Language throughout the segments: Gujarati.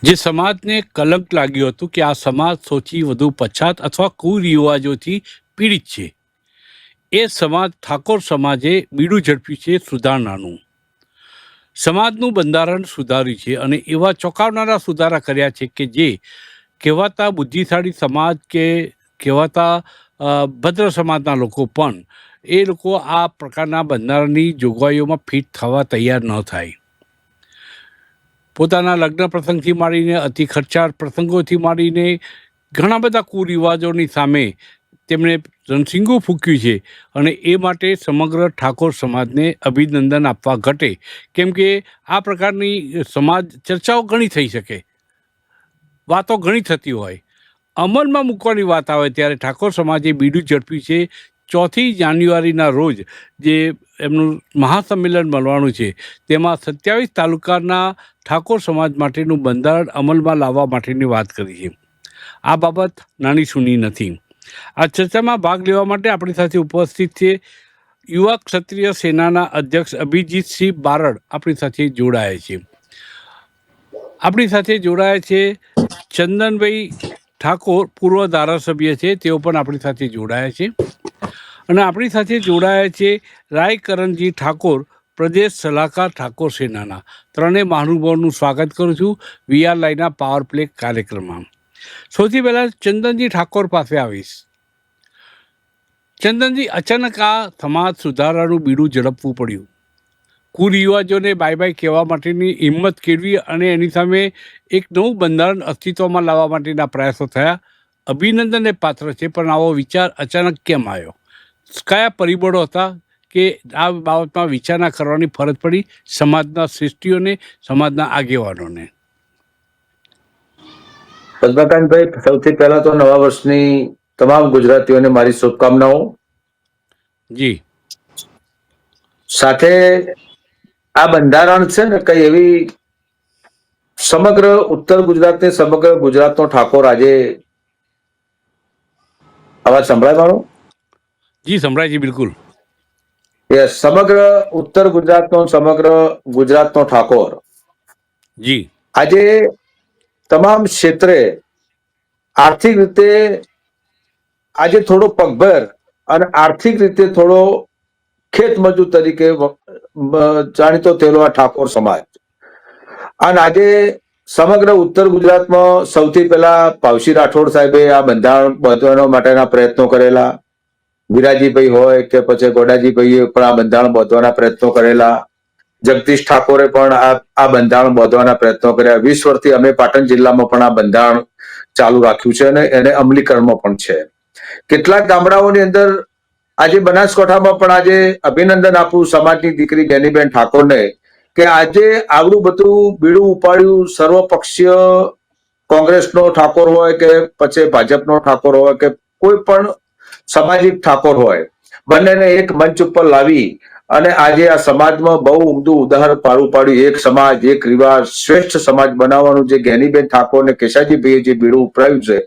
જે સમાજને કલંક લાગ્યું હતું કે આ સમાજ સૌથી વધુ પછાત અથવા કુરિવાજોથી પીડિત છે. એ સમાજ ઠાકોર સમાજે બીડું ઝડપ્યું છે સુધારણાનું. સમાજનું બંધારણ સુધાર્યું છે અને એવા ચોંકાવનારા સુધારા કર્યા છે કે જે કહેવાતા બુદ્ધિશાળી સમાજ કે કહેવાતા ભદ્ર સમાજના લોકો પણ એ લોકો આ પ્રકારના બંધારણની જોગવાઈઓમાં ફિટ થવા તૈયાર ન થાય. પોતાના લગ્ન પ્રસંગથી માંડીને અતિ ખર્ચાળ પ્રસંગોથી માંડીને ઘણા બધા કુરિવાજોની સામે તેમણે રણસિંગું ફૂંક્યું છે અને એ માટે સમગ્ર ઠાકોર સમાજને અભિનંદન આપવા ઘટે, કેમ કે આ પ્રકારની સમાજ ચર્ચાઓ ઘણી થઈ શકે, વાતો ઘણી થતી હોય, અમલમાં મૂકવાની વાત આવે ત્યારે ઠાકોર સમાજે બીડું ઝડપ્યું છે. 4 જાન્યુઆરીના રોજ જે એમનું મહાસંમેલન મળવાનું છે તેમાં 27 તાલુકાના ઠાકોર સમાજ માટેનું બંધારણ અમલમાં લાવવા માટેની વાત કરી છે. આ બાબત નાની સૂની નથી. આ ચર્ચામાં ભાગ લેવા માટે આપણી સાથે ઉપસ્થિત છે યુવા ક્ષત્રિય સેનાના અધ્યક્ષ અભિજીતસિંહ બારડ આપણી સાથે જોડાયા છે. આપણી સાથે જોડાયા છે ચંદનભાઈ ઠાકોર, પૂર્વ ધારાસભ્ય છે, તેઓ પણ આપણી સાથે જોડાયા છે. અને આપણી સાથે જોડાયા છે રાયકરણજી ઠાકોર, પ્રદેશ સલાહકાર ઠાકોર સેનાના. ત્રણેય મહાનુભાવોનું સ્વાગત કરું છું વીઆર લાઈવના પાવર પ્લે કાર્યક્રમમાં. સૌથી પહેલાં ચંદનજી ઠાકોર પાસે આવીશ. ચંદનજી, અચાનક આ સમાજ સુધારાનું બીડું ઝડપવું પડ્યું, કુરિવાજોને બાય બાય કહેવા માટેની હિંમત કેળવી અને એની સામે એક નવું બંધારણ અસ્તિત્વમાં લાવવા માટેના પ્રયાસો થયા. અભિનંદનને પાત્ર છે, પણ આવો વિચાર અચાનક કેમ આવ્યો? કયા પરિબળો હતા કે આ બાબતમાં વિચારણા કરવાની ફરજ પડી સમાજના શ્રેષ્ઠીઓને, સમાજના આગેવાનોને? પદ્મકાંતભાઈ, સૌથી પહેલા તો નવા વર્ષની તમામ ગુજરાતીઓને મારી શુભકામનાઓ. જી. સાથે આ બંધારણ છે ને કઈ એવી સમગ્ર ઉત્તર ગુજરાતની સમગ્ર ગુજરાતનો ઠાકોર આજે અવાજ સંભળાય મારો? જી, સંભળાય છે, બિલકુલ. સમગ્ર ઉત્તર ગુજરાતનો ઠાકોર જી આજે તમામ ક્ષેત્રે આર્થિક રીતે આજે થોડો પગભર અને આર્થિક રીતે થોડો ખેત મજૂર તરીકે જાણીતો થયેલો આ ઠાકોર સમાજ. અને આજે સમગ્ર ઉત્તર ગુજરાતમાં સૌથી પહેલા પાવસી રાઠોડ સાહેબે આ બંધારણ બાંધવા માટેના પ્રયત્નો કરેલા. વિરાજીભાઈ હોય કે પછી ગોડાજીભાઈએ પણ આ બંધારણ બાંધવાના પ્રયત્નો કરેલા. જગદીશ ઠાકોરે પણ આ બંધારણ બાંધવાના પ્રયત્નો કર્યા. 20 વર્ષથી અમે પાટણ જિલ્લામાં પણ આ બંધારણ ચાલુ રાખ્યું છે અને એને અમલીકરણમાં પણ છે. કેટલાક ગામડાઓની અંદર આજે બનાસકાંઠામાં પણ આજે અભિનંદન આપું સમાજની દીકરી ગેનીબેન ઠાકોરને કે આજે આવડું બધું બીડું ઉપાડ્યું. સર્વપક્ષીય કોંગ્રેસનો ઠાકોર હોય કે પછી ભાજપનો ઠાકોર હોય કે કોઈ પણ સામાજિક ઠાકોર હોય, બંનેને એક મંચ ઉપર લાવી અને આજે આ સમાજમાં બહુ ઉમદું ઉદાહરણ પાડું પાડ્યું. એક સમાજ, એક રિવાજ, શ્રેષ્ઠ સમાજ બનાવવાનું જે ગેનીબેન ઠાકોર ને કેશાજીભાઈએ જે બીડું ઉપડાવ્યું છે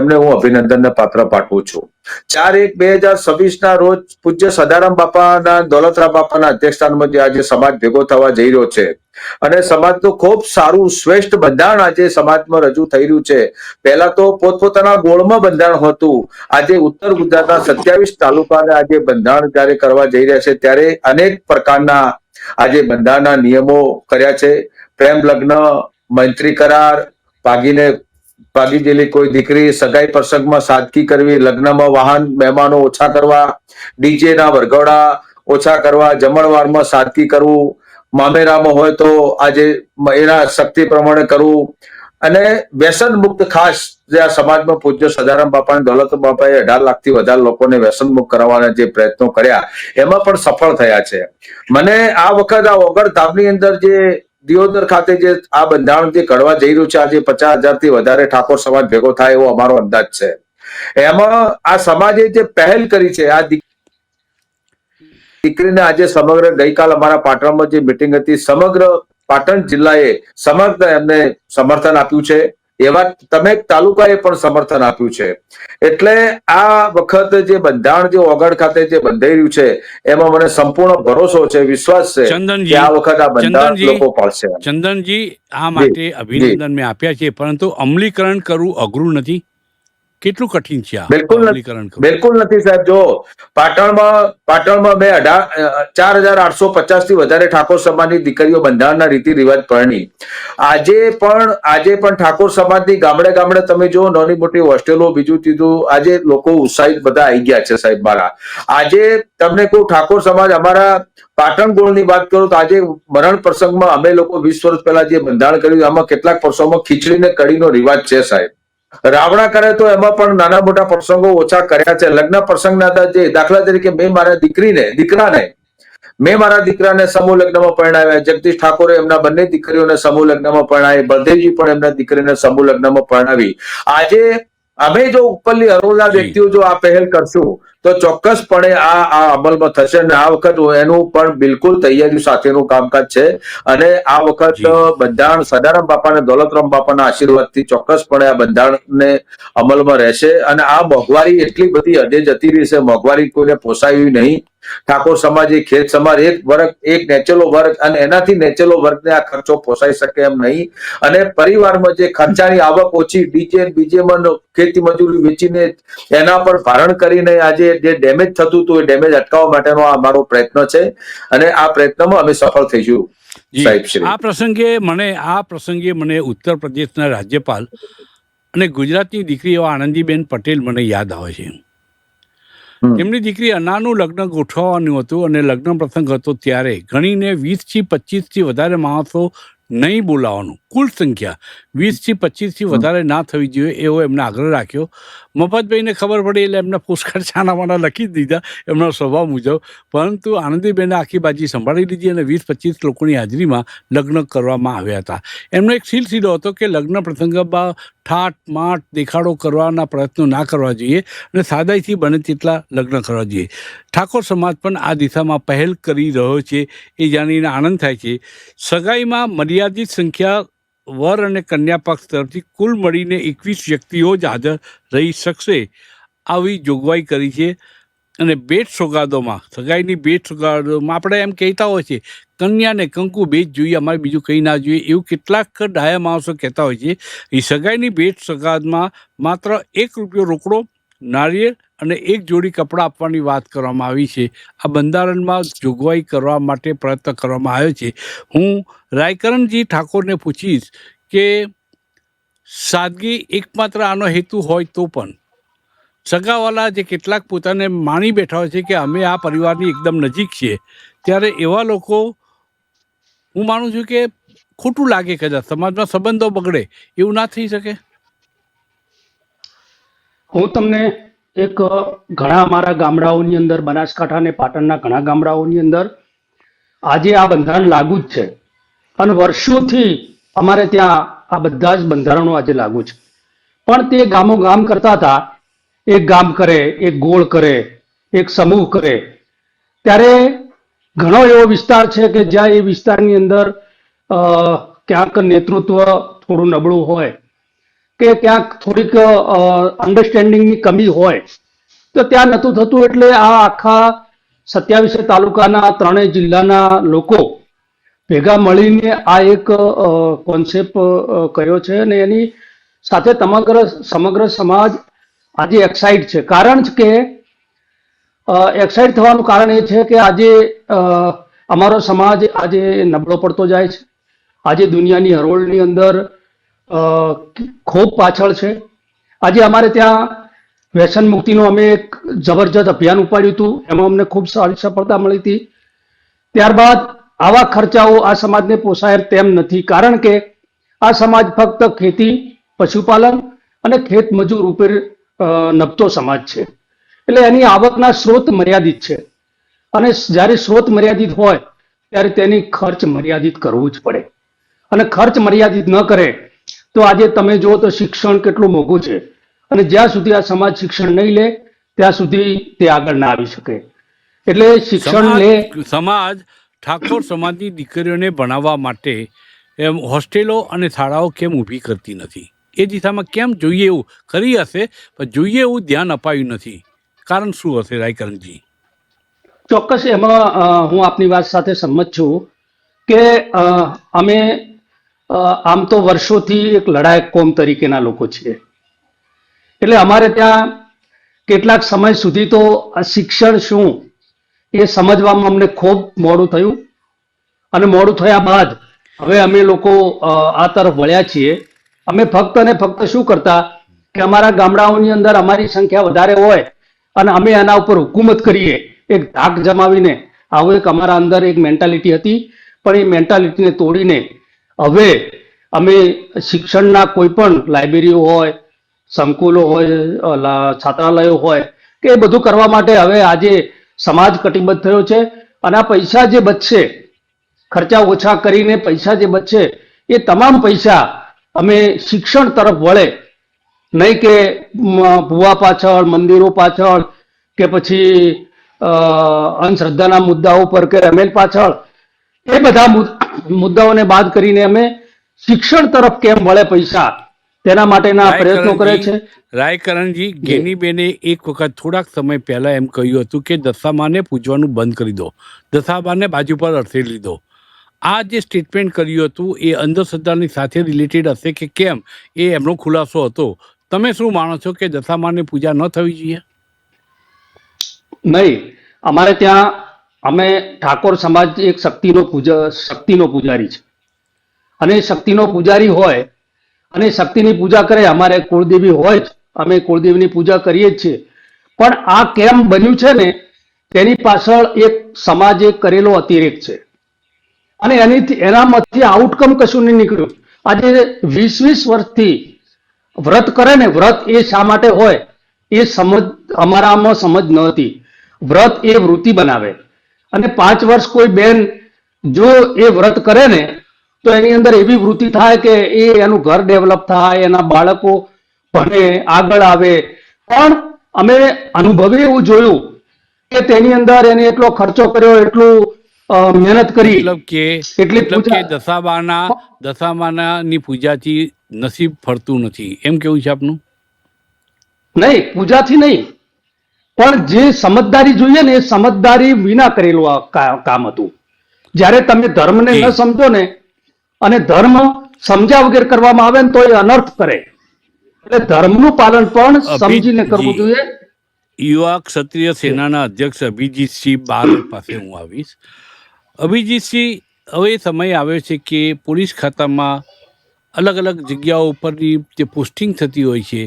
એમને હું અભિનંદનને પાત્ર પાઠવું છું. 4/1/2026 રોજ પૂજ્ય સદારામ બાપાના, દોલતરામ બાપાના અધ્યક્ષસ્થાનમાં જે આજે સમાજ ભેગો થવા જઈ રહ્યો છે અને સમાજનું ખૂબ સારું શ્રેષ્ઠ બંધારણ આજે સમાજમાં રજૂ થઈ રહ્યું છે. પહેલા તો પોતપોતાના ગોળમાં બંધારણ હતું. આજે ઉત્તર ગુજરાતના 27 તાલુકાને આજે બંધારણ જયારે કરવા જઈ રહ્યા છે ત્યારે અનેક પ્રકારના આજે બંધારણના નિયમો કર્યા છે. પ્રેમ લગ્ન, મૈત્રી કરાર, ભાગી ગયેલી કોઈ દીકરી, સગાઈ પ્રસંગમાં સાદગી કરવી, લગ્નમાં વાહન મહેમાનો ઓછા કરવા, ડીજે ના વરઘોડા ઓછા કરવા, જમણવારમાં સાદગી કરવું, મામેરામાં હોય તો આજે એના શક્તિ પ્રમાણે કરવું અને વ્યસન મુક્ત ખાસ જે આ સમાજમાં પૂજ્ય સદારામ બાપા અને દોલત બાપાએ 18 લાખથી વધારે લોકોને વ્યસન મુક્ત કરવાના જે પ્રયત્નો કર્યા એમાં પણ સફળ થયા છે. મને આ વખત આ ઓગળ ધામની અંદર જે દિયોદર ખાતે જે આ બંધારણ જે ઘડવા જઈ રહ્યું છે, આજે 50,000થી વધારે ઠાકોર સમાજ ભેગો થાય એવો અમારો અંદાજ છે. એમાં આ સમાજે જે પહેલ કરી છે, આ દીકરીને આજે સમગ્ર ગઈકાલ અમારા પાટણમાં જે મિટિંગ હતી, સમગ્ર પાટણ જિલ્લાએ સમગ્ર એમને સમર્થન આપ્યું છે. એવા તમે તાલુકાએ પણ સમર્થન આપ્યું છે. એટલે આ વખત જે બંધારણ જે ઓગળ ખાતે જે બંધાઈ રહ્યું છે એમાં મને સંપૂર્ણ ભરોસો છે, વિશ્વાસ છે કે આ વખત આ બંધારણ લોકો પાળશે. ચંદનજી, આ માટે અભિનંદન મેં આપ્યા છે, પરંતુ અમલીકરણ કરવું અઘરું નથી? કેટલું કઠિન છે આ અમલીકરણ કરવું? બિલકુલ નથી સાહેબ. જો પાટણમાં મેં 4,850 થી વધારે ઠાકોર સમાજની દીકરીઓ બંધારણના રીતિ રિવાજ પરણી. આજે પણ ઠાકોર સમાજની ગામડે ગામડે તમે જો નાની મોટી હોસ્ટેલો, બીજું ત્રીજું, આજે લોકો ઉત્સાહિત બધા આવી ગયા છે સાહેબ મારા. આજે તમને કોઈ ઠાકોર સમાજ અમારા પાટણ ગોળની વાત કરું તો આજે મરણ પ્રસંગમાં અમે લોકો 20 વર્ષ પહેલા જે બંધારણ કર્યું એમાં કેટલાક પ્રસંગોમાં ખીચડી ને કઢીનો રિવાજ છે સાહેબ. રાવણા કરે તો એમાં પણ નાના મોટા પ્રસંગો ઓછા કર્યા છે. લગ્ન પ્રસંગના જે દાખલા તરીકે મેં મારા દીકરાને સમૂહ લગ્નમાં પરણાવ્યા. જગદીશ ઠાકોરે એમના બંને દીકરીઓને સમૂહ લગ્નમાં પરણાવી. બળદેવજી પણ એમના દીકરીને સમૂહ લગ્નમાં પરણાવી. આજે અમે જો ઉપરની હરોળના વ્યક્તિઓ જો આ પહેલ કરશું તો ચોક્કસપણે આ અમલમાં થશે. અને આ વખત એનું પણ બિલકુલ તૈયારી સાથેનું કામકાજ છે. અને આ વખત બંધારણ સદારામ બાપા અને દોલતરામ બાપાના આશીર્વાદથી ચોક્કસપણે આ બંધારણને અમલમાં રહેશે. અને આ મોંઘવારી એટલી બધી હદે જતી રહી છે, મોંઘવારી કોઈને પોસાય નહીં. ઠાકોર સમાજ એ ખેત સમાજ એક નેચેલો વર્ગ, અને એનાથી નેચેલો વર્ગને આ ખર્ચો પોસાઈ શકે એમ નહીં. અને પરિવારમાં જે ખર્ચાની આવક ઓછી, બીજેમાં ખેતી મજૂરી વેચીને એના પર ભારણ કરીને આજે જે ડેમેજ થતું હતું એ ડેમેજ અટકાવવા માટેનો આ અમારો પ્રયત્ન છે. અને આ પ્રયત્નમાં અમે સફળ થઈશું સાહેબ શ્રી. આ પ્રસંગે મને ઉત્તર પ્રદેશના રાજ્યપાલ અને ગુજરાતની દીકરી એવા આનંદીબેન પટેલ મને યાદ આવે છે. તેમની દીકરી અનાનું લગ્ન ગોઠવવાનું હતું અને લગ્ન પ્રસંગ હતો ત્યારે ગણીને 20 થી 25 થી વધારે માણસો નહીં બોલાવવાનું. કુલ સંખ્યા 20 થી 25 થી વધારે ના થવી જોઈએ એવો એમને આગ્રહ રાખ્યો. મફતભાઈને ખબર પડી એટલે એમના પોસ્ટકાર્ડ છાનામાના લખી દીધા એમનો સ્વભાવ મુજબ. પરંતુ આનંદીબેને આખી બાજી સંભાળી લીધી અને 20-25 લોકોની હાજરીમાં લગ્ન કરવામાં આવ્યા હતા. એમનો એક સિલસિલો હતો કે લગ્ન પ્રસંગમાં ઠાટ માટ દેખાડો કરવાના પ્રયત્નો ના કરવા જોઈએ અને સાદાઈથી બને તેટલા લગ્ન કરવા જોઈએ. ઠાકોર સમાજ પણ આ દિશામાં પહેલ કરી રહ્યો છે એ જાણીને આનંદ થાય છે. સગાઈમાં મર્યાદિત સંખ્યા વર અને કન્યા પક્ષ તરફથી કુલ મળીને 21 વ્યક્તિઓ જ હાજર રહી શકશે આવી જોગવાઈ કરી છે. અને સગાઈની ભેટ સોગાદોમાં આપણે એમ કહેતા હોય છે કન્યાને કંકુ ભેટ જોઈએ, અમારે બીજું કંઈ ના જોઈએ, એવું કેટલાક ડાયા માણસો કહેતા હોય છે. એ સગાઈની ભેટ સોગાદમાં માત્ર ₹1 રોકડો, નારિયેળ અને 1 જોડી કપડાં આપવાની વાત કરવામાં આવી છે. આ બંધારણમાં જોગવાઈ કરવા માટે પ્રયત્ન કરવામાં આવ્યો છે. હું રાયકરણજી ઠાકોરને પૂછીશ કે સાદગી એકમાત્ર આનો હેતુ હોય તો પણ સગાવાલા જે કેટલાક પોતાને માણી બેઠા હોય છે કે અમે આ પરિવારની એકદમ નજીક છીએ, ત્યારે એવા લોકો હું માનું છું કે ખોટું લાગે, કદાચ સમાજમાં સંબંધો બગડે, એવું ના થઈ શકે? હું તમને એક ઘણા અમારા ગામડાઓની અંદર, બનાસકાંઠા અને પાટણના ઘણા ગામડાઓની અંદર આજે આ બંધારણ લાગુ જ છે. અને વર્ષોથી અમારે ત્યાં આ બધા જ બંધારણો આજે લાગુ છે. પણ તે ગામો ગામ કરતા હતા, એક ગામ કરે, એક ગોળ કરે, એક સમૂહ કરે. ત્યારે ઘણો એવો વિસ્તાર છે કે જ્યાં એ વિસ્તારની અંદર ક્યાંક નેતૃત્વ થોડું નબળું હોય કે ક્યાંક થોડીક અન્ડરસ્ટેન્ડિંગની કમી હોય તો ત્યાં નહોતું થતું. એટલે આ આખા 27 તાલુકાના 3 જિલ્લાના લોકો ભેગા મળીને આ એક કોન્સેપ્ટ કર્યો છે અને એની સાથે સમગ્ર સમાજ આજે એક્સાઇટ છે. કારણ કે એક્સાઇટ થવાનું કારણ એ છે કે આજે અમારો સમાજ આજે નબળો પડતો જાય છે. આજે દુનિયાની હરોળની અંદર ખૂબ પાછળ છે. આજે અમારે ત્યાં વ્યસન મુક્તિનું અમે એક જબરજસ્ત અભિયાન ઉપાડ્યું હતું, એમાં અમને ખૂબ સારી સફળતા મળી હતી. ત્યારબાદ આવા ખર્ચાઓ આ સમાજને પોસાય તેમ નથી, કારણ કે આ સમાજ ફક્ત ખેતી, પશુપાલન અને ખેત મજૂર ઉપર નભતો સમાજ છે. એટલે એની આવકના સ્ત્રોત મર્યાદિત છે અને જ્યારે સ્ત્રોત મર્યાદિત હોય ત્યારે તેની ખર્ચ મર્યાદિત કરવું જ પડે. અને ખર્ચ મર્યાદિત ન કરે તો આજે તમે જુઓ તો શિક્ષણ કેટલું મોંઘું છે અને જ્યાં સુધી આ સમાજ શિક્ષણ નહીં લે ત્યાં સુધી તે આગળ ના આવી શકે. એટલે શિક્ષણ લે. સમાજ ઠાકોર સમાજની દીકરીઓને ભણાવવા માટે એમ હોસ્ટેલો અને શાળાઓ કેમ ઊભી કરતી નથી? એ દિશામાં કેમ જોઈએ એવું કરી હશે પણ જોઈએ એવું ધ્યાન અપાયું નથી? કારણ શું હશે રાયકરણજી? ચોક્કસ એમાં હું આપની વાત સાથે સંમત છું કે અમે આમ તો વર્ષોથી એક લડાયક કોમ તરીકેના લોકો છીએ. એટલે અમારે ત્યાં કેટલાક સમય સુધી તો આ શિક્ષણ શું એ સમજવામાં અમને ખૂબ મોડું થયું, અને મોડું થયા બાદ હવે અમે લોકો આ તરફ વળ્યા છીએ. અમે ફક્ત અને ફક્ત શું કરતા કે અમારા ગામડાઓની અંદર અમારી સંખ્યા વધારે હોય અને અમે એના ઉપર હુકુમત કરીએ, એક ધાક જમાવીને. આવું એક અમારા અંદર એક મેન્ટાલિટી હતી, પણ એ મેન્ટાલિટીને તોડીને હવે અમે શિક્ષણના કોઈ પણ લાઇબ્રેરીઓ હોય, સંકુલો હોય, છાત્રાલયો હોય કે એ બધું કરવા માટે હવે આજે સમાજ કટિબદ્ધ થયો છે. અને આ પૈસા જે બચશે, ખર્ચા ઓછા કરીને પૈસા જે બચશે એ તમામ પૈસા અમે શિક્ષણ તરફ વળે, નહીં કે ભૂવા પાછળ, મંદિરો પાછળ કે પછી અંધશ્રદ્ધાના મુદ્દાઓ પર કે રમેલ પાછળ, એ બધા મુદ્દાઓને બાદ કરીને અમે શિક્ષણ તરફ કેમ વળે પૈસા તેના માટેના પ્રયત્નો કરે છે. રાયકરણજી, ગેનીબેને એક વખત થોડાક સમય પહેલા એમ કહ્યું હતું કે દશામાને પૂજવાનું બંધ કરી દો, દશામાને બાજુ પર અડસી લીધો. આ જે સ્ટેટમેન્ટ કર્યું હતું એ અંધશ્રદ્ધાની સાથે રિલેટેડ હશે કે કેમ, એ એમનો ખુલાસો હતો. તમે શું માનો છો કે દશામાની પૂજા ન થવી જોઈએ? નહીં, અમારે ત્યાં અમે ઠાકોર સમાજ એક શક્તિનો પૂજારી છે, અને શક્તિનો પૂજારી હોય અને શક્તિની પૂજા કરે. અમારે કુળદેવી હોય જ, અમે કુળદેવીની પૂજા કરીએ જ છીએ. પણ આ કેમ બન્યું છે ને, તેની પાછળ એક સમાજે કરેલો અતિરેક છે, અને એનામાંથી આઉટકમ કશું નહીં નીકળ્યું. આજે 20-20 વર્ષથી વ્રત કરે ને, વ્રત એ શા માટે હોય એ સમજ અમારામાં સમજ ન હતી. વ્રત એ વૃત્તિ બનાવે, અને 5 વર્ષ કોઈ બેન જો એ વ્રત કરે ને તો એની અંદર એવી વૃત્તિ થાય કે એ એનું ઘર ડેવલપ થાય, એના બાળકો ભણે, આગળ આવે. પણ અમે અનુભવે એવું જોયું કે તેની અંદર એને એટલો ખર્ચો કર્યો, એટલું મહેનત કરી, મતલબ કે દશામાની પૂજાથી નસીબ ફરતું નથી, એમ કેવું છે આપનું? નહીં, પૂજાથી નહીં, પણ જે સમજદારી જોઈએ ને એ સમજદારી વિના કરેલું આ કામ હતું. જ્યારે તમે ધર્મને ન સમજો ને, અને ધર્મ સમજ્યા વગર કરવામાં આવે ને તો એ અનર્થ કરે. એટલે ધર્મનું પાલન પણ સમજીને કરવું જોઈએ. યુવા ક્ષત્રિય સેનાના અધ્યક્ષ અભિજીતસિંહ બારડ પાસે હું આવીશ. અભિજીતસિંહ, હવે સમય આવ્યો છે કે પોલીસ ખાતામાં અલગ અલગ જગ્યાઓ ઉપરની જે પોસ્ટિંગ થતી હોય છે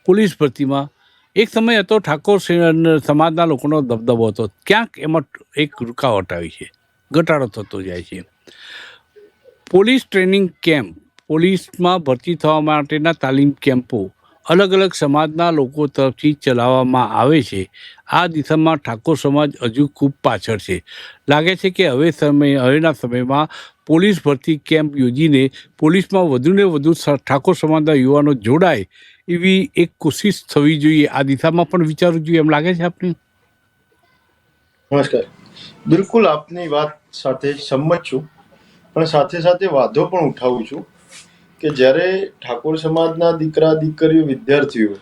પોલીસ ભરતીમાં, એક સમય હતો ઠાકોર સમાજના લોકોનો દબદબો હતો, ક્યાંક એમાં એક રૂકાવટ આવી છે, ઘટાડો થતો જાય છે. પોલીસ ટ્રેનિંગ કેમ્પ, પોલીસમાં ભરતી થવા માટેના તાલીમ કેમ્પો અલગ અલગ સમાજના લોકો તરફથી ચલાવવામાં આવે છે. આ દિશામાં ઠાકોર સમાજ હજુ ખૂબ પાછળ છે. લાગે છે કે હવેના સમયમાં પોલીસ ભરતી કેમ્પ યોજીને પોલીસમાં વધુને વધુ ઠાકોર સમાજના યુવાનો જોડાય એવી એક કોશિશ થવી જોઈએ. આ દિશામાં પણ વિચારવું જોઈએ, એમ લાગે છે આપને? નમસ્કાર. બિલકુલ આપની વાત સાથે સંમત છું, પણ સાથે સાથે વાંધો પણ ઉઠાવું છું કે જ્યારે ઠાકોર સમાજના દીકરા દીકરીઓ વિદ્યાર્થીઓ,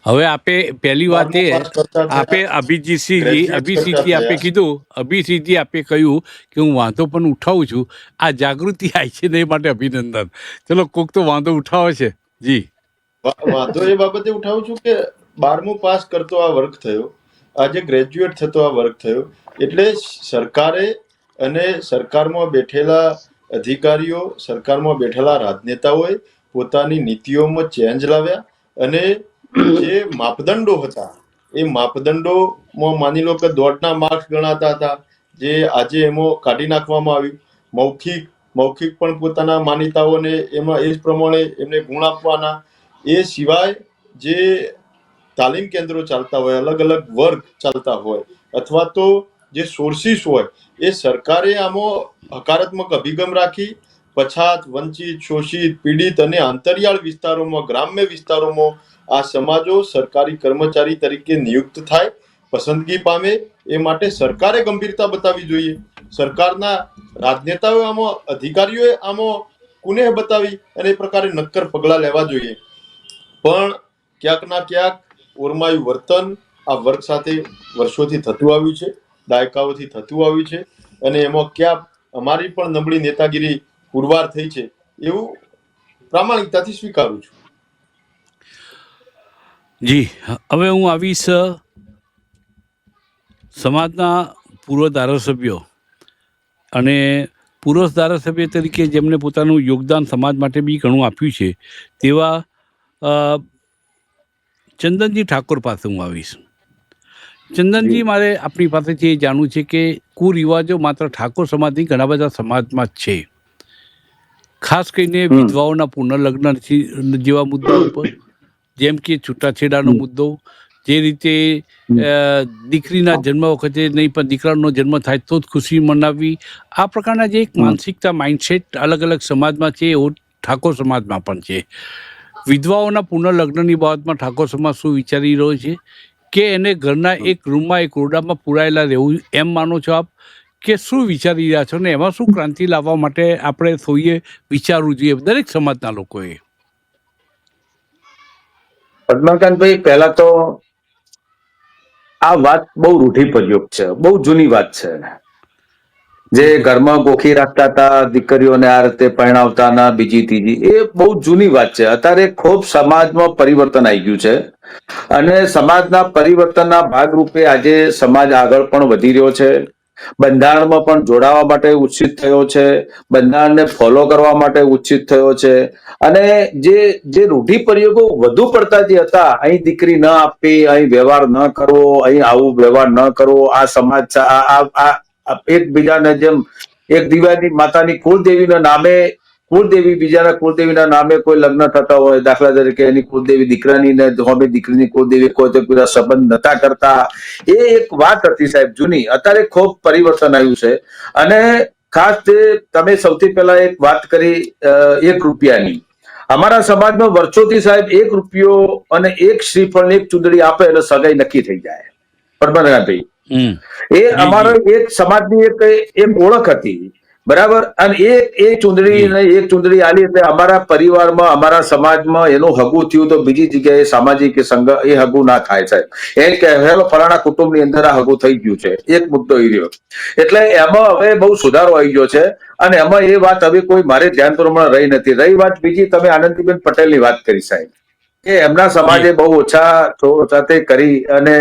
હવે આપે પહેલી વાત એ આપે અભિજીતસિંહજી આપે કીધું, અભિજીતજી આપે કહ્યું કે હું વાંધો પણ ઉઠાવું છું. આ જાગૃતિ આવી છે ને એ માટે અભિનંદન. ચલો, કોક તો વાંધો ઉઠાવે છે. જી, વાંધો એ બાબતે ઉઠાવું છું કે 12મું પાસ કરતો આ વર્ગ થયો, આજે ગ્રેજ્યુએટ થતો આ વર્ગ થયો. એટલે સરકારે અને સરકારમાં બેઠેલા અધિકારીઓ, સરકારમાં બેઠેલા રાજનેતાઓએ પોતાની નીતિઓમાં ચેન્જ લાવ્યા, અને જે માપદંડો હતા એ માપદંડોમાં માની લો કે દોડના માર્ક્સ ગણાતા હતા, જે આજે એમાં કાઢી નાખવામાં આવ્યું. મૌખિક પણ પોતાના માન્યતાઓને એમાં એ જ પ્રમાણે એમને ગુણ આપવાના. એ સિવાય જે તાલીમ કેન્દ્રો ચાલતા હોય, અલગ અલગ વર્ગ ચાલતા હોય, અથવા તો જે સોર્સિસ હોય, એ સરકારે આમાં હકારાત્મક અભિગમ રાખી પછાત, વંચિત, શોષિત, પીડિત અને અંતરિયાળ વિસ્તારોમાં, ગ્રામ્ય વિસ્તારોમાં આ સમાજો સરકારી કર્મચારી તરીકે નિયુક્ત થાય, પસંદગી પામે. એ માટે સરકારે ગંભીરતા બતાવવી જોઈએ. સરકારના રાજનેતાઓ આમાં, અધિકારીઓએ આમાં કુનેહ બતાવી અને એ પ્રકારે નક્કર પગલાં લેવા જોઈએ. પણ ક્યાંક ના ક્યાંક ઓરમાયું વર્તન આ વર્ગ સાથે વર્ષોથી થતું આવ્યું છે, દાયકાઓથી થતું આવ્યું છે, અને એમાં ક્યાં અમારી પણ નબળી નેતાગીરી પુરવાર થઈ છે એવું પ્રામાણિકતાથી સ્વીકારું છું. જી, હવે હું આવીશ સમાજના પૂર્વ ધારાસભ્યો અને પૂર્વ ધારાસભ્ય તરીકે જેમણે પોતાનું યોગદાન સમાજ માટે બી ઘણું આપ્યું છે તેવા ચંદનજી ઠાકોર પાસે હું આવીશ. ચંદનજી, મારે આપણી પાસેથી એ જાણવું છે કે કુરિવાજો માત્ર ઠાકોર સમાજની ઘણા બધા સમાજમાં જ છે, ખાસ કરીને વિધવાઓના પુનર્લગ્ન જેવા મુદ્દા ઉપર, જેમ કે છૂટાછેડાનો મુદ્દો, જે રીતે દીકરીના જન્મ વખતે નહીં પણ દીકરાનો જન્મ થાય તો જ ખુશી મનાવવી, આ પ્રકારના જે એક માનસિકતા માઇન્ડસેટ અલગ અલગ સમાજમાં છે એવો ઠાકોર સમાજમાં પણ છે. વિધવાઓના પુનર્લગ્નની બાબતમાં ઠાકોર સમાજ શું વિચારી રહ્યો છે? કે એને ઘરના એક રૂમમાં એક ઓરડામાં પુરાયેલા રહેવું એમ માનો છો આપ, કે શું વિચારી રહ્યા છો ને એમાં શું ક્રાંતિ લાવવા માટે આપણે સૌએ વિચારવું જોઈએ દરેક સમાજના લોકોએ? પદ્માકાંતભાઈ, પહેલા તો આ વાત બહુ રૂઢિપ્રયોગ છે, બહુ જૂની વાત છે. જે ઘરમાં ગોખી રાખતા હતા દીકરીઓને આ રીતે પરણાવતા ના બીજી ત્રીજી, એ બહુ જૂની વાત છે. અત્યારે ખૂબ સમાજમાં પરિવર્તન આવી ગયું છે અને સમાજના પરિવર્તનના ભાગરૂપે આજે સમાજ આગળ પણ વધી રહ્યો છે, બંધારણમાં પણ જોડાવા માટે ઉત્સિત થયો છે, બંધારણને ફોલો કરવા માટે ઉત્સિત થયો છે. અને જે રૂઢિપ્રયોગો વધુ પડતા જે હતા, અહીં દીકરી ન આપવી, અહીં વ્યવહાર ન કરવો, અહીં આવું વ્યવહાર ન કરવો, આ સમાજ એકબીજાને જેમ એક દિવાળી માતાની કુળદેવીના નામે કુળદેવી બીજાના કુળદેવીના નામે કોઈ લગ્ન થતા હોય, દાખલા તરીકે એની કુળદેવી દીકરાની ને હોમી દીકરીની કુળદેવી કોઈ તો પેલા સંબંધ નતા કરતા, એ એક વાત હતી સાહેબ જૂની. અત્યારે ખૂબ પરિવર્તન આવ્યું છે. અને ખાસ જે તમે સૌથી પહેલા એક વાત કરી ₹1 અમારા સમાજમાં વર્ષોથી સાહેબ ₹1 અને એક શ્રીફળ એક ચૂંદડી આપે એટલે સગાઈ નક્કી થઈ જાય. પરમાનંદભાઈ, એ અમારો એક સમાજની એક ઓળખ હતી, બરાબર. અને એ ચૂંદડી આલી એટલે અમારા પરિવારમાં અમારા સમાજમાં એનું હગું થયું તો બીજી જગ્યાએ સામાજિક સંઘ એ હગું ના થાય સાહેબ. એ કહેલો ફલાણા કુટુંબની અંદર આ હગું થઈ ગયું છે, એક મુદ્દો એ રહ્યો. એટલે એમાં હવે બહુ સુધારો આવી ગયો છે અને એમાં એ વાત હવે કોઈ મારે ધ્યાન પ્રમાણે રહી નથી. રહી વાત બીજી, તમે આનંદીબેન પટેલની વાત કરી સાહેબ, કે એમના સમાજે બહુ ઓછા સાથે કરી અને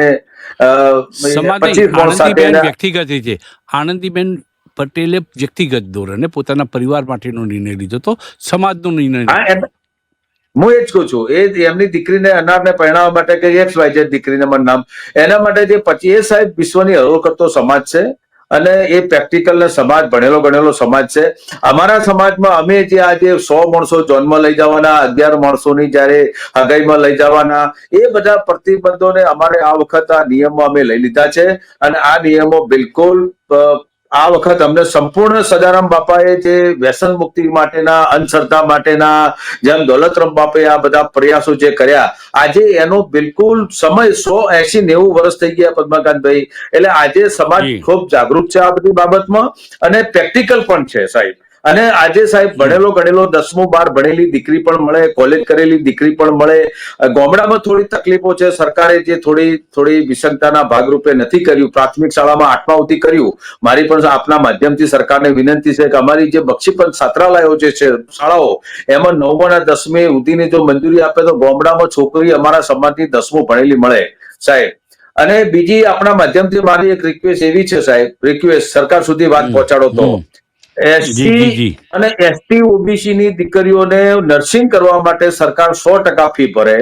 વ્યક્તિગત રીતે આનંદીબેન પટેલે વ્યક્તિગત ધોરણે પોતાના પરિવાર માટેનો નિર્ણય લીધો તો સમાજનો નિર્ણય. હું એ જ કહું છું, એ એમની દીકરીને અનારને પરણાવવા માટે કે XYZ દીકરીને મારું નામ, એના માટે જે પછી એ સાહેબ વિશ્વની હરોળ કરતો સમાજ છે અને એ પ્રેક્ટિકલ ને સમાજ ભણેલો ગણેલો સમાજ છે. અમારા સમાજમાં અમે જે આજે 100 માણસો જોનમાં લઈ જવાના, 11 માણસોની જયારે હગાઈમાં લઈ જવાના, એ બધા પ્રતિબંધોને અમારે આ વખત આ નિયમો અમે લઈ લીધા છે. અને આ નિયમો બિલકુલ આ વખત અમને સંપૂર્ણ સદારામ બાપાએ જે વ્યસન મુક્તિ માટેના, અંધશ્રદ્ધા માટેના, જેમ દોલતરામ બાપાએ આ બધા પ્રયાસો જે કર્યા, આજે એનો બિલકુલ સમય 100, 80, 90 વર્ષ થઈ ગયા પદ્માકાંતભાઈ. એટલે આજે સમાજ ખૂબ જાગૃત છે આ બધી બાબતમાં અને પ્રેક્ટિકલ પણ છે સાહેબ. અને આજે સાહેબ ભણેલો ગણેલો 10મું 12 ભણેલી દીકરી પણ મળે, કોલેજ કરેલી દીકરી પણ મળે. ગામડામાં થોડી તકલીફો છે, સરકારે જે થોડી વિષમતાના ભાગરૂપે નથી કર્યું, પ્રાથમિક શાળામાં 8મા સુધી કર્યું. મારી પણ આપના માધ્યમથી સરકારને વિનંતી છે કે અમારી જે બક્ષીપંચ છાત્રાલયો જે છે શાળાઓ, એમાં 9મા અને 10મી સુધીની જો મંજૂરી આપે તો ગામડામાં છોકરી અમારા સમાજની 10મું ભણેલી મળે સાહેબ. અને બીજી આપણા માધ્યમથી મારી એક રિક્વેસ્ટ એવી છે સાહેબ, સરકાર સુધી વાત પહોંચાડો તો SC અને ST OBC ની દીકરીઓને નર્સિંગ કરવા માટે સરકાર 100% ફી ભરે.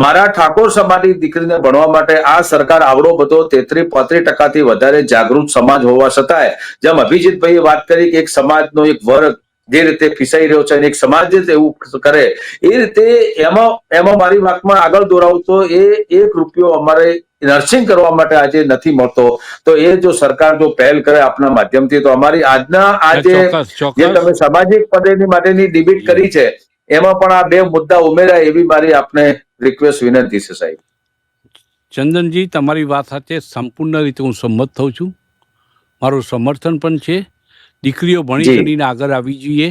મારા ઠાકોર સમાજની દીકરીને ભણવા માટે આ સરકાર આવડો બધો 33-35% વધારે જાગૃત સમાજ હોવા છતાંય, જેમ અભિજીતભાઈએ વાત કરી કે એક સમાજનો એક વર્ગ જે રીતે ફિસાઈ રહ્યો છે અને એક સમાજ જ એવું કરે, એ રીતે એમાં મારી વાતમાં આગળ દોરાવું તો ₹1 અમારે નર્સિંગ કરવા માટે આજે નથી મળતો. તો એ જો સરકાર જો પહેલ કરે આપના માધ્યમથી તો અમારી આજના આજે જે તમે સામાજિક પદેની માટેની ડિબેટ કરી છે એમાં પણ આ 2 મુદ્દા ઉમેરાય એવી મારી આપને રિક્વેસ્ટ વિનંતી છે સાહેબ. ચંદનજી, તમારી વાત સાથે સંપૂર્ણ રીતે હું સંમત થઉં છું. મારું સમર્થન પણ છે. દીકરીઓ ભણી ગણીને આગળ આવી જોઈએ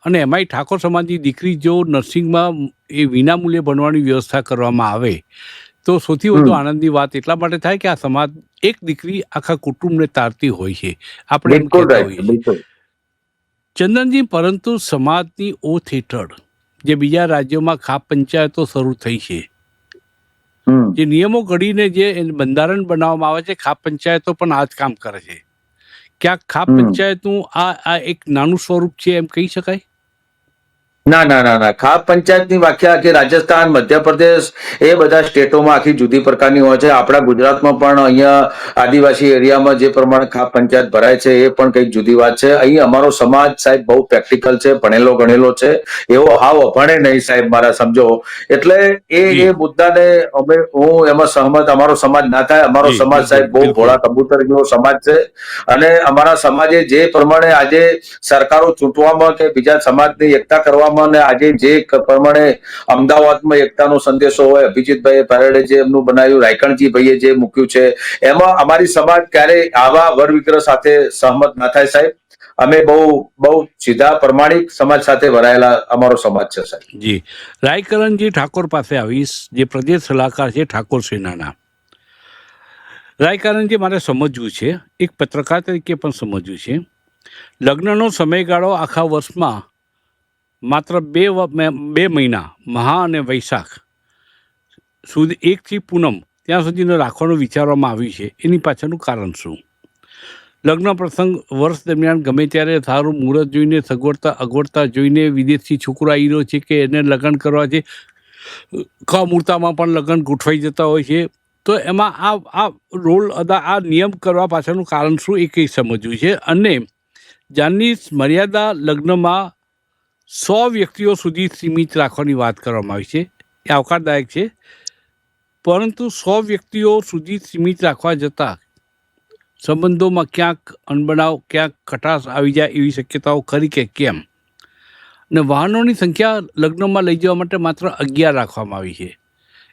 અને એમાંય ઠાકોર સમાજની દીકરી જો નર્સિંગમાં એ વિનામૂલ્યે ભણવાની વ્યવસ્થા કરવામાં આવે તો સૌથી વધુ આનંદની વાત એટલા માટે થાય કે આ સમાજ એક દીકરી આખા કુટુંબને તારતી હોય છે, આપણે એમ કહેતા હોઈએ છીએ. ચંદનજી, પરંતુ સમાજની ઓથ હેઠળ જે બીજા રાજ્યોમાં ખાપ પંચાયતો શરૂ થઈ છે, જે નિયમો ઘડીને જે બંધારણ બનાવવામાં આવે છે, ખાપ પંચાયતો પણ આ જ કામ કરે છે. ક્યાંક ખાપ પંચાયતનું આ એક નાનું સ્વરૂપ છે એમ કહી શકાય? ના, ખાપ પંચાયતની વ્યાખ્યા કે રાજસ્થાન, મધ્યપ્રદેશ એ બધા સ્ટેટોમાં આખી જુદી પ્રકારની હોય છે. આપણા ગુજરાતમાં પણ અહીંયા આદિવાસી એરિયામાં જે પ્રમાણે ખાપ પંચાયત ભરાય છે એ પણ કંઈક જુદી વાત છે. અહીં અમારો સમાજ સાહેબ બહુ પ્રેક્ટિકલ છે, ભણેલો ગણેલો છે, એવો હાવ અભણે નહીં સાહેબ, મારા સમજો. એટલે એ મુદ્દાને હું એમાં સહમત, અમારો સમાજ ના થાય. અમારો સમાજ સાહેબ બહુ ભોળા કબૂતર જેવો સમાજ છે, અને અમારા સમાજે જે પ્રમાણે આજે સરકારો ચૂંટવામાં કે બીજા સમાજની એકતા કરવામાં, અને આજે જે પ્રમાણે અમદાવાદમાં એકતાનો સંદેશો હોય, અભિજીતભાઈ પારેડે જે એમનું બનાવ્યું, રાયકણજી ભાઈએ જે મૂક્યું છે, એમાં અમારી સમાજ ક્યારેય આવા વરવિગ્રહ સાથે સહમત ના થાય સાહેબ. અમે બહુ સીધા પ્રમાણિક સમાજ સાથે ભરાયેલા અમારો સમાજ છે સાહેબ. જી, રાયકરણજી ઠાકોર પાસે આવીશ, જે પ્રદેશ સલાહકાર છે ઠાકોર સેનાના. રાયકરણજી, મારે સમજવું છે, એક પત્રકાર તરીકે પણ સમજવું છે, લગ્નનો સમયગાળો આખા વર્ષમાં માત્ર બે મહિના, મહા અને વૈશાખ સુધી, 1 થી પૂનમ ત્યાં સુધીનો રાખવાનું વિચારવામાં આવ્યું છે. એની પાછળનું કારણ શું? લગ્ન પ્રસંગ વર્ષ દરમિયાન ગમે ત્યારે સારું મુહૂર્ત જોઈને, સગવડતા અગવડતા જોઈને વિદેશથી છોકરો આવી રહ્યો છે કે એને લગ્ન કરવા છે, કમુહૂર્તમાં પણ લગ્ન ગોઠવાઈ જતા હોય છે. તો એમાં આ રોલ આ નિયમ કરવા પાછળનું કારણ શું એ કંઈ સમજવું છે. અને જાનની મર્યાદા લગ્નમાં 100 વ્યક્તિઓ સુધી સીમિત રાખવાની વાત કરવામાં આવી છે. એ આવકારદાયક છે, પરંતુ 100 વ્યક્તિઓ સુધી સીમિત રાખવા જતાં સંબંધોમાં ક્યાંક અનબનાવ, ક્યાંક ખટાશ આવી જાય એવી શક્યતાઓ ખરી કે કેમ? અને વાહનોની સંખ્યા લગ્નમાં લઈ જવા માટે માત્ર 11 રાખવામાં આવી છે.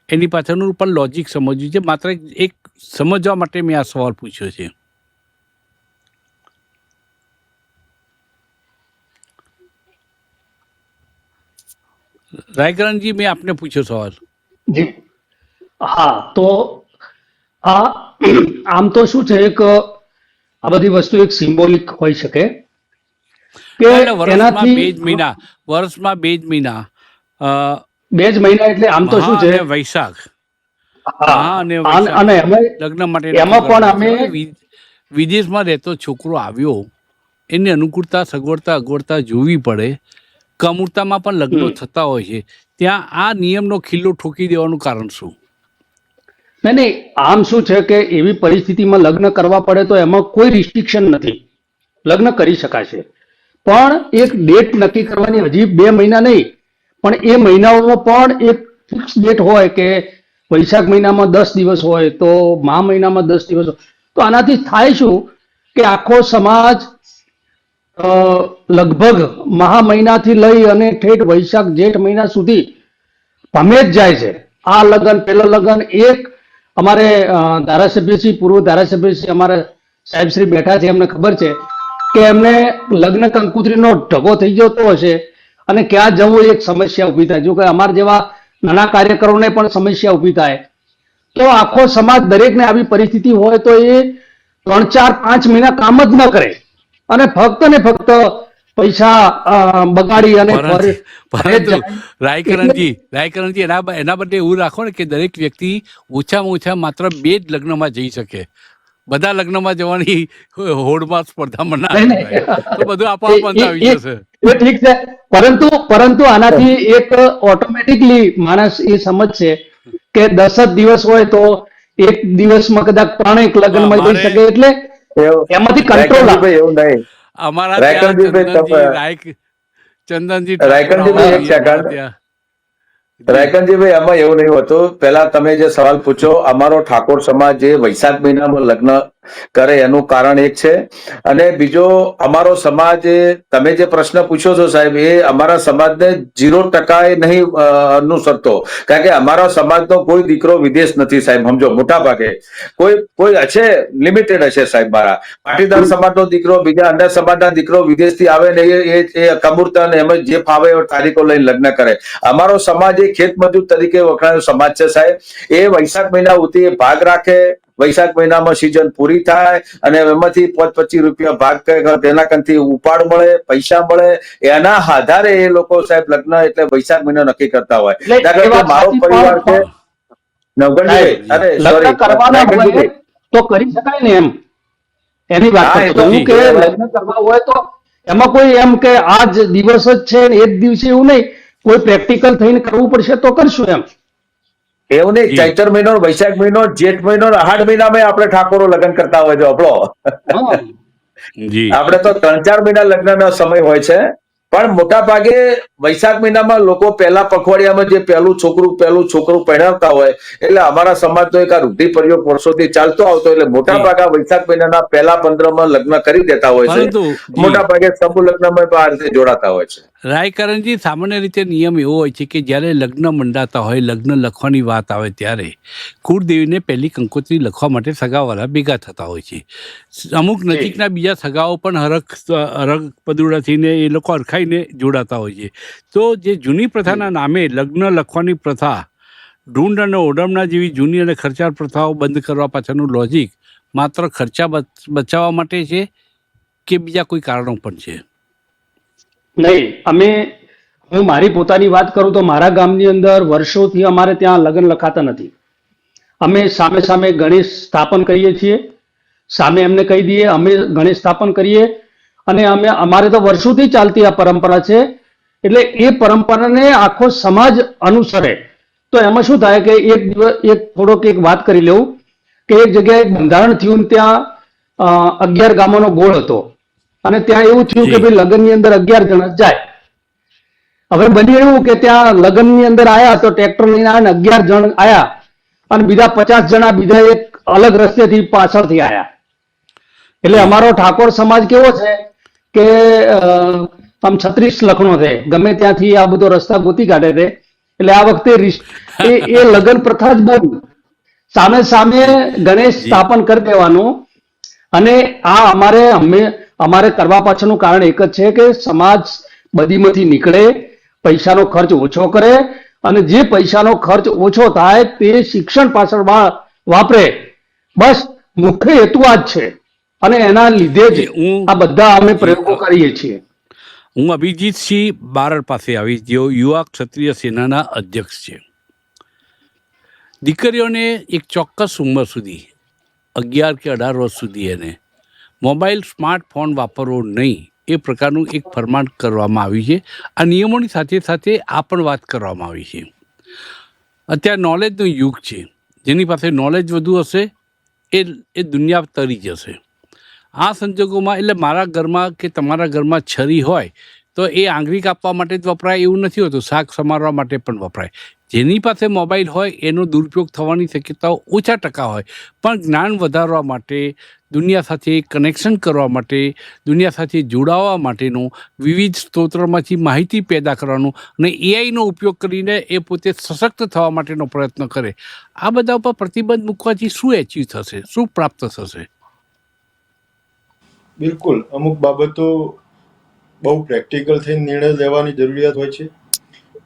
એની પાછળનું પણ લોજિક સમજવું છે. માત્ર એક સમજવા માટે મેં આ સવાલ પૂછ્યો છે. રાયકરણજી, મેં આપને પૂછ્યો સવાલ. જી હા, તો આમ તો શું છે, એક આ બધી વસ્તુ એક સિમ્બોલિક હોઈ શકે કે એનાથી વર્ષમાં 2 જ મહિના, 2 જ મહિના, એટલે આમ તો શું છે, વૈશાખ અને લગ્ન માટે એમાં પણ અમે વિદેશમાં રહેતો છોકરો આવ્યો, એની અનુકૂળતા, સગવડતા અગવડતા જોવી પડે. કમુહૂર્તમાં પણ લગ્નો થતા હોય છે, ત્યાં આ નિયમનો ખિલ્લો ઠોકી દેવાનું કારણ શું? નહીં, આમ શું છે કે એવી પરિસ્થિતિમાં લગ્ન કરવા પડે તો એમાં કોઈ રિસ્ટ્રિક્શન નથી, લગ્ન કરી શકાશે. પણ એક ડેટ નક્કી કરવાની, હજી 2 મહિના નહીં, પણ એ મહિનાઓમાં પણ એક ફિક્સ ડેટ હોય કે વૈશાખ મહિનામાં 10 દિવસ હોય, તો મહા મહિનામાં 10 દિવસ હોય. તો આનાથી થાય શું કે આખો સમાજ લગભગ મહા મહિનાથી લઈ અને ઠેઠ વૈશાખ જેઠ મહિના સુધી ભમે જ જાય છે. આ લગ્ન, પેલો લગ્ન, એક અમારે ધારાસભ્યશ્રી, પૂર્વ ધારાસભ્યશ્રી અમારા સાહેબશ્રી બેઠા છે, એમને ખબર છે કે એમને લગ્ન કંકોત્રીનો ઢગો થઈ જતો હશે અને ક્યાં જવું એક સમસ્યા ઊભી થાય. જો કે અમારા જેવા નાના કાર્યકરોને પણ સમસ્યા ઊભી થાય, તો આખો સમાજ દરેકને આવી પરિસ્થિતિ હોય તો એ 3, 4, 5 મહિના કામ જ ન કરે અને ફક્ત ને ફક્ત પૈસા બગાડી અને રાયકરણજી, એના બદલે એવું રાખો ને કે દરેક વ્યક્તિ ઓછામાં ઓછા માત્ર 2 જ લગ્નમાં જઈ શકે. બધા લગ્નમાં જવાની હોડમાં સ્પર્ધામાં ના થાય તો બધું આપોઆપ બંધ આવી જશે. એ ઠીક છે, પરંતુ આનાથી એક ઓટોમેટિકલી માણસ એ સમજશે કે 10 જ દિવસ હોય તો એક દિવસમાં કદાચ 3 લગ્નમાં જઈ શકે, એટલે એમાંથી કંટ્રોલ આવે. એવું નહીં અમારા ચંદનજી, રાયકનજીભાઈ, એમાં એવું નહીં હોતું. પહેલા તમે જે સવાલ પૂછો, અમારો ઠાકોર સમાજ જે વૈશાખ મહિનામાં લગ્ન કરે એનું કારણ એક છે. અને બીજો, અમારો સમાજ, તમે જે પ્રશ્ન પૂછો છો સાહેબ, એ અમારા સમાજને 0% નહીં અનુસરતો. કારણ કે અમારા સમાજનો કોઈ દીકરો વિદેશ નથી સાહેબ, સમજો. મોટા ભાગે કોઈ હશે, લિમિટેડ હશે સાહેબ. મારા પાટીદાર સમાજનો દીકરો બીજા અન્ય સમાજના દીકરો વિદેશથી આવે ને એ કમૂરતા ને એમ જે ફાવે એ તારીખો લઈને લગ્ન કરે. અમારો સમાજ એ ખેતમજૂર તરીકે વખણાયો સમાજ છે સાહેબ. એ વૈશાખ મહિના સુધી ભાગ રાખે. વૈશાખ મહિનામાં સિઝન પૂરી થાય અને એમાંથી 25 રૂપિયા ભાગ તેના કંથી ઉપાડ મળે, પૈસા મળે. એના આધારે એ લોકો સાહેબ લગ્ન એટલે વૈશાખ મહિનો નક્કી કરતા હોય. એટલે એ વાત મારો સાચી, પરિવાર છે નવગણજી, અરે સોરી, લગ્ન કરવાના હોય તો કરી શકાય ને, એમ એની વાત હા, એ કરું તો છું કે લગ્ન કરવા હોય તો એમાં કોઈ એમ કે આ જ દિવસ જ છે ને એ જ દિવસે, એવું નહીં. કોઈ પ્રેક્ટિકલ થઈને કરવું પડશે તો કરશું એમ. એવું નહીં. ચૈતર મહિનો, વૈશાખ મહિનો, જેઠ મહિનો, અષાઢ મહિનામાં આપણે ઠાકોરો લગ્ન કરતા હોય છે. આપણો હા. જી આપણે તો 3-4 મહિના લગ્નનો સમય હોય છે. પણ મોટા ભાગે વૈશાખ મહિનામાં લોકો પહેલા પખવાડિયામાં જે પહેલું છોકરું પહેરાવતા હોય, એટલે અમારા સમાજનો એક આ રૂઢિ પ્રયોગ વર્ષોથી ચાલતો આવતો, એટલે મોટા ભાગે વૈશાખ મહિનાના પહેલા 15માં લગ્ન કરી દેતા હોય છે. પરંતુ મોટા ભાગે સમૂહ લગ્નમાં આ રીતે જોડાતા હોય છે. રાયકરણજી, સામાન્ય રીતે નિયમ એવો હોય છે કે જ્યારે લગ્ન મંડાતા હોય, લગ્ન લખવાની વાત આવે ત્યારે કુળદેવીને પહેલી કંકોત્રી લખવા માટે સગાવાળા ભેગા થતા હોય છે. અમુક નજીકના બીજા સગાઓ પણ હરખ પદુડાથીને એ લોકો અરખાઈને જોડાતા હોય છે. તો જે જૂની પ્રથાના નામે લગ્ન લખવાની પ્રથા, ઢૂંઢ અને ઓઢમણા જેવી જૂની અને ખર્ચાળ પ્રથાઓ બંધ કરવા પાછળનું લોજિક માત્ર ખર્ચા બચાવવા માટે છે કે બીજા કોઈ કારણો પણ છે? નહીં, હું મારી પોતાની વાત કરું તો મારા ગામની અંદર વર્ષોથી અમારે ત્યાં લગ્ન લખાતા નથી. અમે સામે સામે ગણેશ સ્થાપન કરીએ છીએ, સામે એમને કહી દઈએ અમે ગણેશ સ્થાપન કરીએ, અને અમારે તો વર્ષોથી ચાલતી આ પરંપરા છે. એટલે એ પરંપરાને આખો સમાજ અનુસરે. તો એમાં શું થાય કે એક વાત કરી લઉં કે એક જગ્યાએ બંધારણ થયું, ત્યાં 11 ગામોનો ગોળ હતો અને ત્યાં એવું થયું કે ભાઈ લગ્નની અંદર 11 જણા જાય. હવે બન્યું એવું કે ત્યાં લગ્નની અંદર આયા તો ટ્રેક્ટર લઈને આવ્યા ને 11 જણ આયા અને બીજા 50 જણા બીજા એક અલગ રસ્તેથી પાછળથી આયા. એટલે અમારો ઠાકોર સમાજ કેવો છે કે આમ 36 લખણો છે, ગમે ત્યાંથી આ બધો રસ્તા ગોતી કાઢે છે. એટલે આ વખતે એ લગ્ન પ્રથા જ બંધ, સામે સામે ગણેશ સ્થાપન કરી દેવાનું. અને આ અમારે કરવા પાછળનું કારણ એક જ છે કે સમાજ બધીમાંથી નીકળે, પૈસાનો ખર્ચ ઓછો કરે, અને જે પૈસાનો ખર્ચ ઓછો થાય તે શિક્ષણ પાછળ વાપરે. બસ મુખ્ય હેતુ આ જ છે અને એના લીધે જ આ બધા અમે પ્રયોગો કરીએ છીએ. હું અભિજીતસિંહ બારડ પાસે આવીશ, જેઓ યુવા ક્ષત્રિય સેનાના અધ્યક્ષ છે. દીકરીઓને એક ચોક્કસ ઉંમર સુધી 11 કે 18 વર્ષ સુધી એને મોબાઈલ, સ્માર્ટફોન વાપરવો નહીં, એ પ્રકારનું એક ફરમાન કરવામાં આવ્યું છે. આ નિયમોની સાથે સાથે આ પણ વાત કરવામાં આવી છે. અત્યારે નોલેજનો યુગ છે, જેની પાસે નોલેજ વધુ હશે એ દુનિયા તરી જશે. આ સંજોગોમાં એટલે મારા ઘરમાં કે તમારા ઘરમાં છરી હોય તો એ આંગળી કાપવા માટે જ વપરાય એવું નથી હોતું, શાક સમારવા માટે પણ વપરાય. જેની પાસે મોબાઈલ હોય એનો દુરુપયોગ થવાની શક્યતાઓ ઓછા ટકા હોય, પણ જ્ઞાન વધારવા માટે, દુનિયા સાથે કનેક્શન કરવા માટે, દુનિયા સાથે જોડાવા માટેનું વિવિધ સ્ત્રોતોમાંથી માહિતી પેદા કરવાનું અને એઆઈનો ઉપયોગ કરીને એ પોતે સશક્ત થવા માટેનો પ્રયત્ન કરે. આ બધા ઉપર પ્રતિબંધ મૂકવાથી શું એચીવ થશે, શું પ્રાપ્ત થશે? બિલકુલ, અમુક બાબતો બહુ પ્રેક્ટિકલ થઈને નિર્ણય લેવાની જરૂરિયાત હોય છે.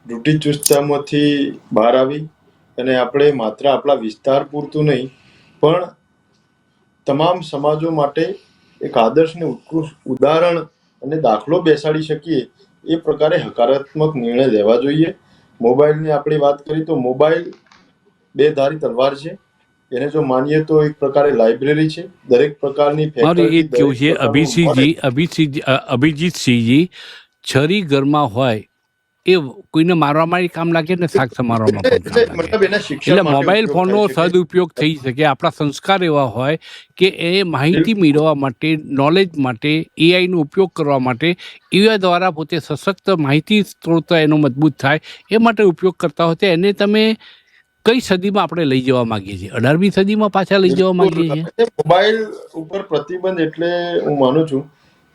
રૂઢિચુસ્તતામાંથી બહાર આવી અને આપણે માત્ર આપણા વિસ્તાર પૂરતું નહીં પણ તમામ સમાજો માટે એક આદર્શ ને ઉત્કૃષ્ટ ઉદાહરણ અને દાખલો બેસાડી શકીએ એ પ્રકારે હકારાત્મક નિર્ણય લેવા જોઈએ. મોબાઈલની આપણે વાત કરીએ તો મોબાઈલ બે ધારી તલવાર છે. એને જો માનીએ તો એક પ્રકારે લાઇબ્રેરી છે. દરેક પ્રકારની અભિજીતસિંહજી, છરી ઘરમાં હોય એ કોઈને મારવામાં કામ લાગે ને શાક સમારવામાં પણ કામ લાગે. એટલે મોબાઈલ ફોનનો સદુપયોગ થઈ શકે. આપણા સંસ્કાર એવા હોય કે એ માહિતી મેળવવા માટે, નોલેજ માટે, એઆઈનો ઉપયોગ કરવા માટે, એવા દ્વારા પોતે સશક્ત માહિતી સ્ત્રોત એનો મજબૂત થાય એ માટે ઉપયોગ કરતા હોય તો એને તમે કઈ સદીમાં આપણે લઈ જવા માંગીએ છીએ? 18મી સદીમાં પાછા લઈ જવા માંગીએ છીએ? મોબાઈલ ઉપર પ્રતિબંધ એટલે હું માનું છું,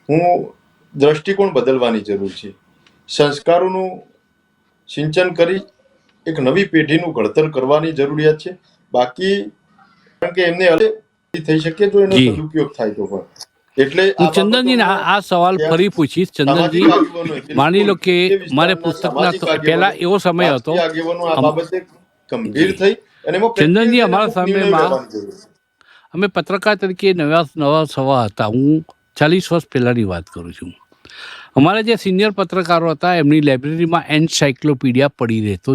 હું દ્રષ્ટિકોણ બદલવાની જરૂર છે. સંસ્કારોનું સિંચન કરી એક નવી પેઢીનું ઘડતર કરવાની જરૂરિયાત છે. બાકી કારણ કે એમને થઈ શકે તો એનો સદુપયોગ થાય તો પણ એટલે હું ચંદનજીને આ સવાલ ફરી પૂછીશ. ચંદનજી, માની લો કે મારે પુસ્તકના પહેલા એવો સમય હતો, આગેવાનો આ બાબતે ગંભીર થઈ અને ચંદનજી અમારા સામેમાં અમે પત્રકાર તરીકે નવા સવા હતા. હું 40 વર્ષ પહેલાંની વાત કરું છું. અમારા જે સિનિયર પત્રકારો હતા એમની લાઇબ્રેરીમાં એન્સાઇક્લોપીડિયા પડી રહેતો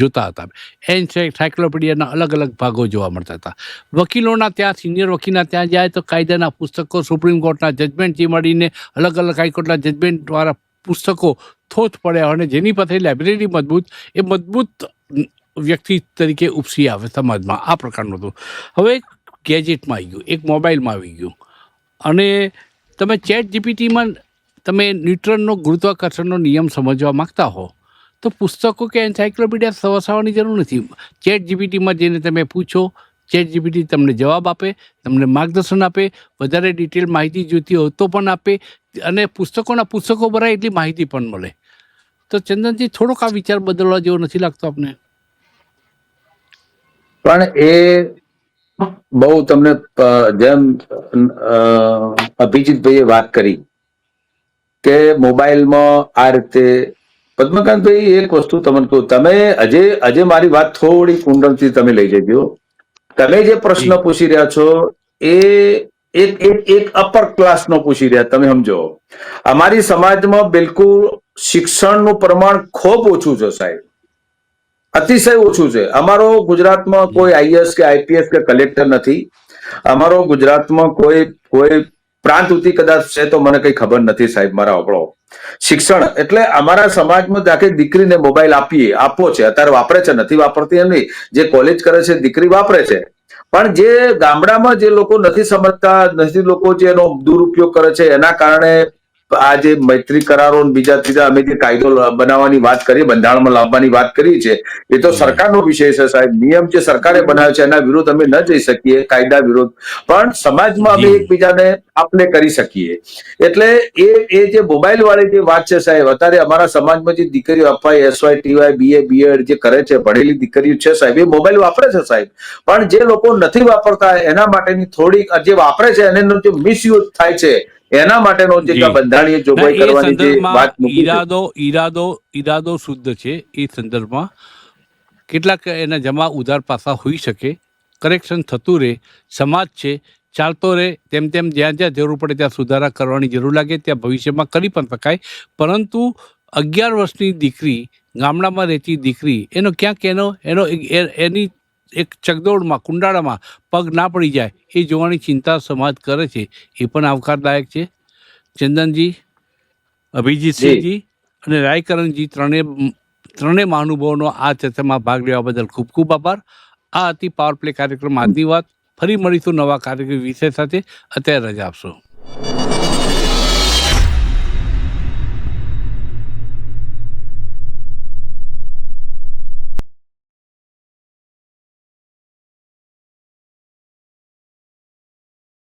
જોતા હતા. એન્સાઇક્લોપીડિયાના અલગ અલગ ભાગો જોવા મળતા હતા. વકીલોના ત્યાં, સિનિયર વકીલના ત્યાં જાય તો કાયદાના પુસ્તકો, સુપ્રીમ કોર્ટના જજમેન્ટથી મળીને અલગ અલગ હાઈકોર્ટના જજમેન્ટવાળા પુસ્તકો થોત પડ્યા, અને જેની પાસે લાઇબ્રેરી મજબૂત, એ મજબૂત વ્યક્તિ તરીકે ઉપસી આવે સમાજમાં. આ પ્રકારનું હતું. હવે એક ગેજેટમાં આવી ગયું, એક મોબાઈલમાં આવી ગયું, અને તમે ચેટ જીપીટીમાં તમે ન્યૂટનનો ગુરુત્વાકર્ષણનો નિયમ સમજવા માગતા હો તો પુસ્તકો કે એન્સાઇક્લોપીડિયા વસાવવાની જરૂર નથી. ચેટ જીપીટીમાં જઈને તમે પૂછો, ચેટ જીપીટી તમને જવાબ આપે, તમને માર્ગદર્શન આપે, વધારે ડિટેલ માહિતી જોઈતી હોય તો પણ આપે, અને પુસ્તકો ભરાય એટલી માહિતી પણ મળે. તો ચંદનજી, થોડોક આ વિચાર બદલવા જેવો નથી લાગતો આપને? પણ એ બહુ તમને જેમ અભિજીતભાઈએ વાત કરી કે મોબાઈલમાં આ રીતે, પદ્મકાંતભાઈ એક વસ્તુ તમને કહું, તમે આજે મારી વાત થોડી કુંડળથી તમે લઈ જજો. તમે જે પ્રશ્ન પૂછી રહ્યા છો એ એક અપર ક્લાસનો પૂછી રહ્યા, તમે સમજો. અમારી સમાજમાં બિલકુલ શિક્ષણનું પ્રમાણ ખૂબ ઓછું છે સાહેબ, અતિશય ઓછું છે. અમારો ગુજરાતમાં કોઈ આઈએએસ કે આઈપીએસ કે કલેક્ટર નથી. અમારો ગુજરાતમાં કોઈ પ્રાંત ઉતી કદાચ છે તો મને કઈ ખબર નથી સાહેબ. મારા આપણો શિક્ષણ એટલે અમારા સમાજમાં દાખલ દીકરીને મોબાઈલ આપવો છે, અત્યારે વાપરે છે, નથી વાપરતી એમ નહીં. જે કોલેજ કરે છે દીકરી વાપરે છે, પણ જે ગામડામાં જે લોકો નથી સમજતા, નથી લોકો જે એનો દુરુપયોગ કરે છે, એના કારણે આ જે મૈત્રી કરારો બીજા ત્રીજા અમે જે કાયદો બનાવવાની વાત કરી, બંધારણમાં લાવવાની વાત કરી છે, એ તો સરકારનો વિષય છે સાહેબ. નિયમ જે સરકારે બનાવ્યો છે એના વિરુદ્ધ અમે ન જઈ શકીએ, કાયદા વિરુદ્ધ, પણ સમાજમાં અમે એકબીજાને આપલે કરી શકીએ. એટલે એ જે મોબાઈલ વાળી જે વાત છે સાહેબ, અત્યારે અમારા સમાજમાં જે દીકરીઓ એફવાય, એસવાય, ટીવાય, બીએ, બીએડ જે કરે છે, ભણેલી દીકરીઓ છે સાહેબ, એ મોબાઈલ વાપરે છે સાહેબ. પણ જે લોકો નથી વાપરતા એના માટેની થોડીક, જે વાપરે છે એનો જે મિસયુઝ થાય છે એના માટેનો જે બંધારણીય જોગવાઈ કરવાની જે વાત ઈરાદો શુદ્ધ છે. એ સંદર્ભમાં કેટલાક એના જમા ઉધાર પાસા હોઈ શકે, કરેક્શન થતું રહે, સમાજ છે ચાલતો રહે, તેમ જ્યાં જરૂર પડે ત્યાં સુધારા કરવાની જરૂર લાગે ત્યાં ભવિષ્યમાં કરી પણ શકાય. પરંતુ 11 વર્ષની દીકરી, ગામડામાં રહેતી દીકરી, એનો ક્યાંક એની એક ચકદોડમાં, કુંડાળામાં પગ ના પડી જાય એ જોવાની ચિંતા સમાજ કરે છે. એ પણ આવકારદાયક છે. ચંદનજી, અભિજીતસિંહજી અને રાયકરણજી, ત્રણેય મહાનુભાવોનો આ ચર્ચામાં ભાગ લેવા બદલ ખૂબ ખૂબ આભાર. આ હતી પાવર પ્લે કાર્યક્રમ આજની વાત. ફરી મળીશું નવા કાર્યક્રમ વિષય સાથે. અત્યારે રજા આપશો.